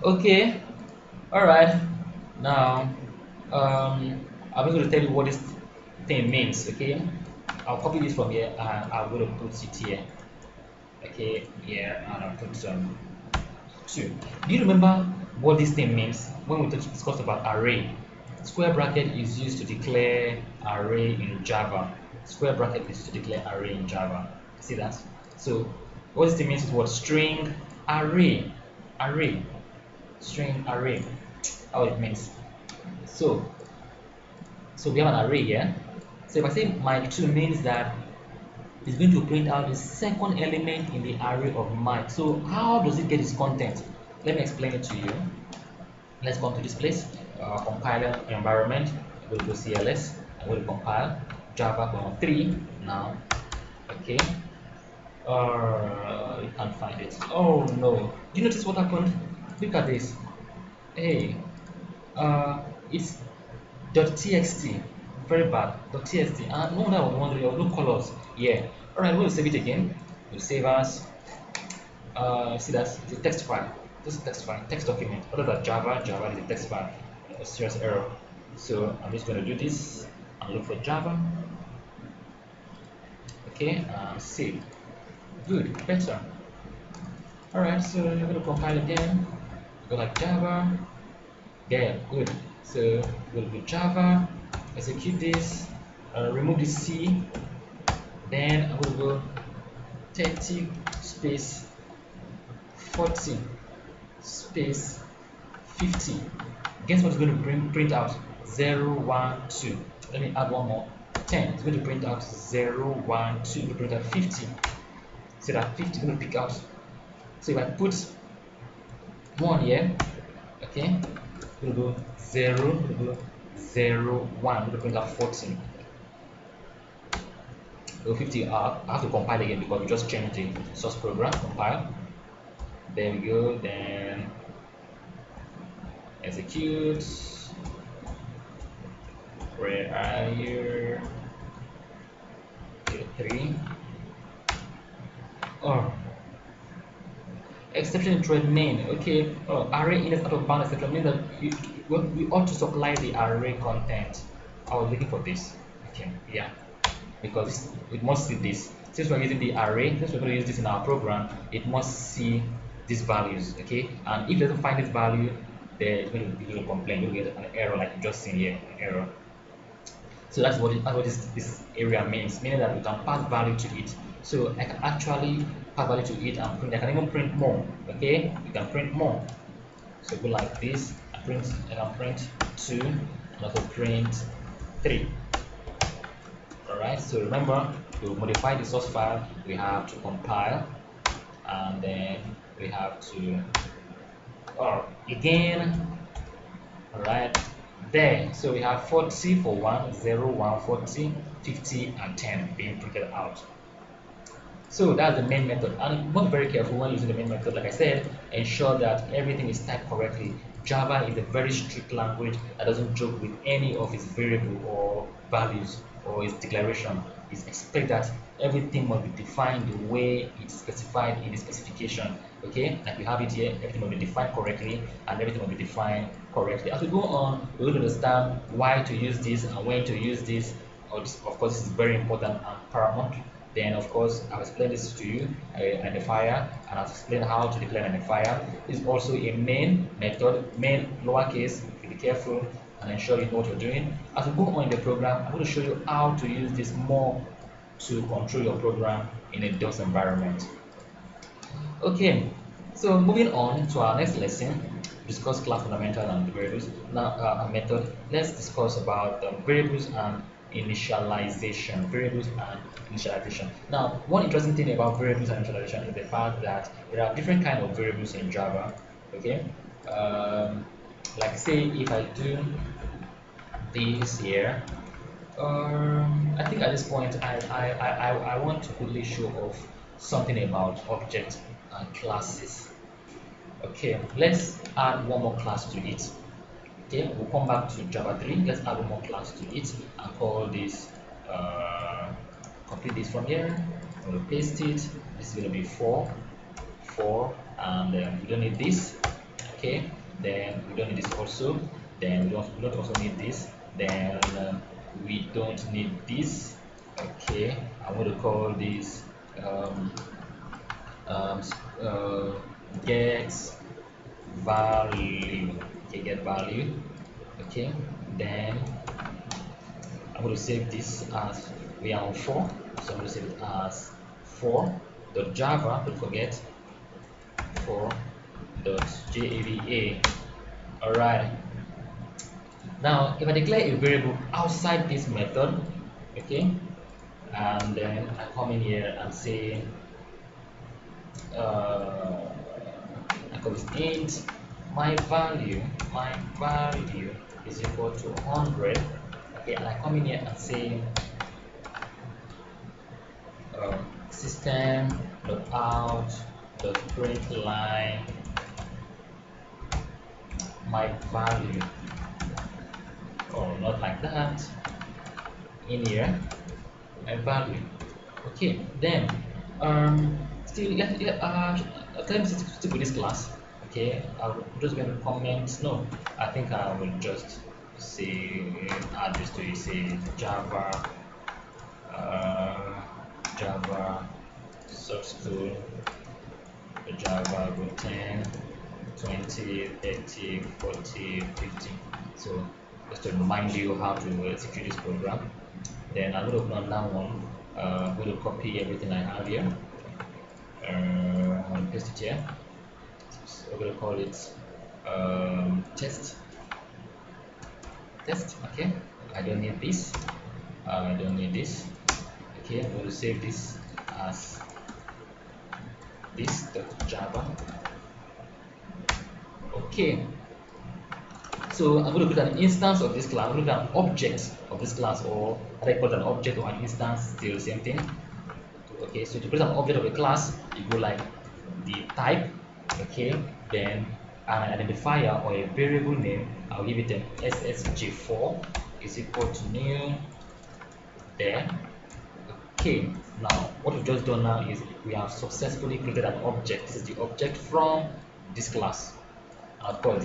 Okay, all right. Now, I'm going to tell you what this thing means. Okay, I'll copy this from here and I'm going to put it here. Okay, here and I'll put two. Do you remember what this thing means when we discussed about array? Square bracket is used to declare array in Java. Square bracket is used to declare array in Java. See that? So what this thing means is what string array, array, string array. How it means. So we have an array here. So if I say my2 means that it's going to print out the second element in the array of my. So how does it get its content? Let me explain it to you. Let's come to this place, compiler environment. We'll go CLS. I'm going to compile Java 3 now. Okay. You can't find it. Oh no! Do you notice what happened? Look at this. Hey, it's .txt. Very bad. .txt. And no wonder I was wondering. There was no colors. Yeah. All right. We'll save it again. We'll save as. See that it's a text file. This is text file, text document. Other than Java, Java is a text file. A serious error. So I'm just going to do this and look for Java. Okay, save. Good, better. All right, so you're going to compile again. Go like Java. Yeah, good. So we'll do Java. Execute this. Remove the C. Then I'm going to go 30 space 40 space 50. Guess what it's going to print out? 0, 1, 2. Let me add one more. 10. It's going to print out 0, 1, 2. It's going to print out 50. So that 50 is going to pick out. So if I put 1 here, okay, we'll go 0, we'll go 0, 1. We'll print out 40. So 50 I have to compile again because we just changed the source program. Compile. There we go. Then execute. Where are you? Okay, 3. Oh, exception in thread main. Okay. Oh, array index out of bound exception means that we ought to supply the array content. I was looking for this. Okay, yeah, because it must see this. Since we're using the array, since we're going to use this in our program, it must see these values. Okay, and if it doesn't find this value, then it's going to give a complaint. You'll get an error like you just seen here, an error. So that's what this area means, meaning that we can pass value to it. So I can actually pass value to it and print. I can even print more. Okay, you can print more. So go like this. I can print 2 and also print 3. Alright, so remember to modify the source file, we have to compile and then we have to again. Alright, there. So we have 40 for 1, 0, 1, 40, 50, and 10 being printed out. So that's the main method. And you must be very careful when using the main method. Like I said, ensure that everything is typed correctly. Java is a very strict language that doesn't joke with any of its variable or values or its declaration. It expects that everything must be defined the way it's specified in the specification. Okay, like we have it here, everything must be defined correctly and everything must be defined correctly. As we go on, we will understand why to use this and when to use this. Of course, this is very important and paramount. Then, of course, I've explained this to you, an identifier, and I've explained how to declare an identifier. This is also a main method, main lowercase. Be careful and ensure you know what you're doing. As we go on in the program, I'm going to show you how to use this more to control your program in a DOS environment. Okay, so moving on to our next lesson, discuss class fundamental and variables. Now, a method. Let's discuss about variables and initialization. Variables and initialization. Now, one interesting thing about variables and initialization is the fact that there are different kinds of variables in Java. Okay, like say if I do this here. I think at this point I want to quickly show off something about objects and classes. Okay, let's add one more class to it. Okay, we'll come back to Java 3. Let's add one more class to it and call this, copy this from here. I'm going to paste it. This is going to be 4, and we don't need this. Okay, Okay, then we don't need this also. Then we don't also need this. Then we don't need this. Okay, I'm going to call this um, um, uh, get value. Okay, get value. Okay, then I'm going to save this as we are on 4, so I'm going to save it as 4.java, don't forget 4.java. Alright, now if I declare a variable outside this method, okay, and then I come in here and say uh, I call this int my value is equal to 100. Okay, and I come in here and say system.out.println my value, or not like that, in here my value. Okay, then still let me stick with this class. Okay, I'm just going to comment. No, I think I will just say add this to it. Say Java, uh, Java SoftSchool, Java root 10, 20, 30, 40, 50. So just to remind you how to execute this program. Then I'm going to open on that one. I'm going to copy everything I have here. I'm going to paste it here. So we're going to call it test. Okay, I don't need this. I don't need this. Okay, I'm going to save this as this.java. Okay, so I'm going to create an instance of this class. I'm going to create an object of this class, or I call it an object or an instance, still the same thing. Okay, so to create an object of a class, you go like the type, okay, then an identifier or a variable name. I'll give it an ssg4 is equal to new there. Okay, now what we've just done now is we have successfully created an object. This is the object from this class. Of course,